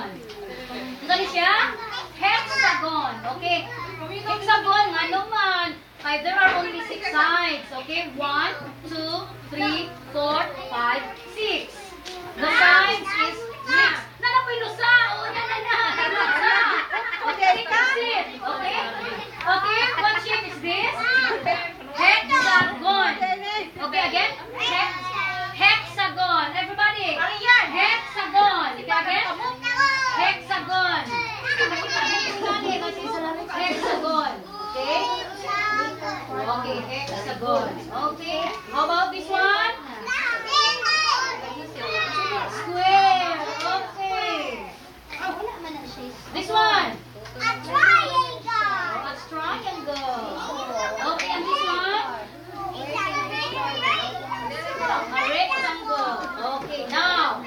hexagon. Ano siya? Hexagon. Okay. Hexagon, nga naman. There are only 6 sides. Okay? 1, 2, 3, 4, 5, 6. The sides is 6. Nanapoy lusa. O, na. Okay, take a seat. Okay? Okay, what shape is this? Hexagon. Okay, again? Hexagon. Everybody. Hexagon. Okay, again? Hexagon. Hexagon. Okay? Okay, hexagon. Okay. How about this one? Square. Okay. This one? A triangle. Okay, and this one? A rectangle. Okay, now,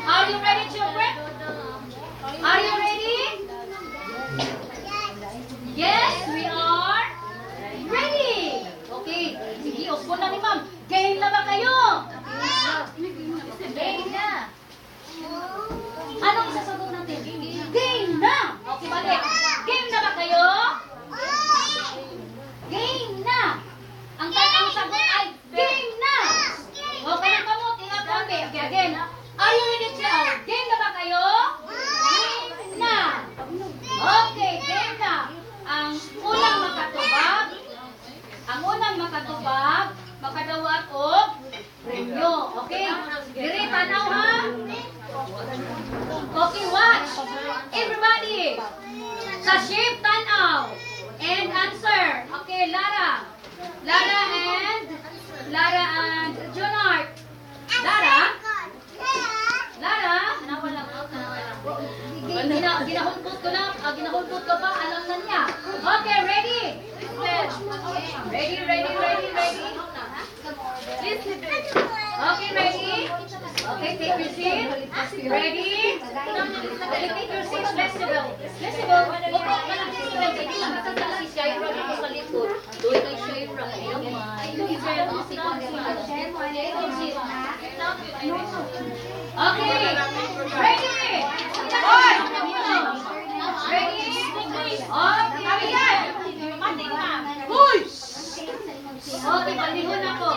are you ready, children? Are you ready? Yes, we are ready. Okay, sige, upo na ni ma'am. Game na ba kayo? Game na. Anong sasagot natin? Game na. Okay, balik. Game na ba kayo? Game na. Ang sagot ay game na. Okay, ang kamot, ingat kami. Okay, again. Are you ready, child? Game na ba kayo? Game na. Okay, game na. Ang unang makatubag, makadawat og premyo. Okay? Diri tanaw ha? Okay, watch. Everybody. Sa shape tanaw. And answer. Okay, Lara. Lara and Junard. Lara? Ginahulpot ko pa, alam na niya. Okay, ready? Ready? Okay, ready? Okay, take your seat. Ready? Take your seat. Flexible. Opo, malang flexible. Kaya di nakatagala si Shaira dito sa likod. Doon kay Shaira. Okay, ready? Ready? Okay. Huy! Okay, palihon ako.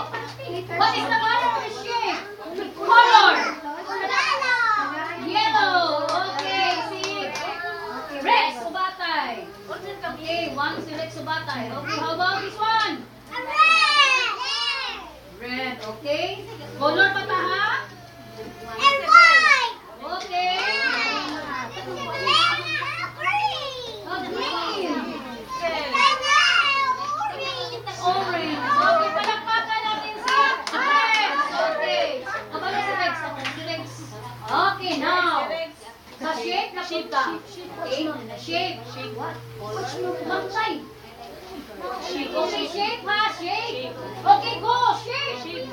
What is the color of the shape? Color! Yellow. Okay, see? Red, subatay. Okay, one select subatay. Okay, how about this one? Red, okay. Color pa ta ha? Okay. Orange. Okay, palakpakan natin si Rex. Okay. Kapag si Rex, okay, now. Sa shape na punta. Okay, shape. Mantay. Okay, shape ha, shape. Okay, go, shape.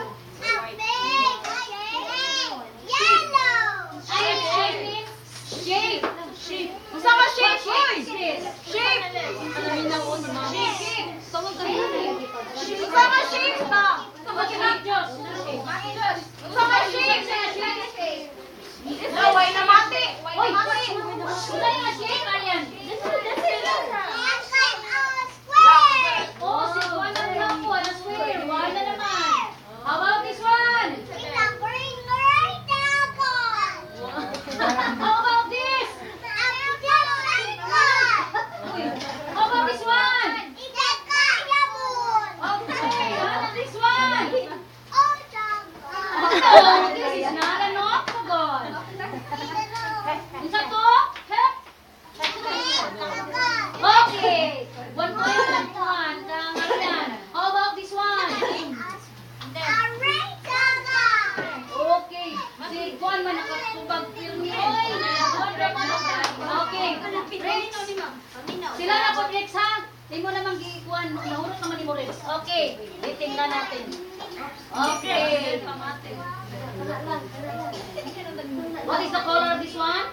I am shaping shape. Sama shape. Shape. Sama shape ba? Sama shape. Why na mati? Wala yung shape, ayan. Oh, si Juan na lang po. Ano square? Juan na naman. How about this one? How about this? How about this one? Okay, how about this one? Oh, this is not an octagon. Isa to? Hep? Okay. One point lang one. How about this one? Okay. Si Juan man nakatubag filmi. Okay. Rex. Sila na po, Rex, ha? Hindi mo namang gikuan. Nahurot naman ni mo, Rex. Okay. Itingnan natin. Okay. What is the color of this one?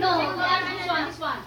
No. This one.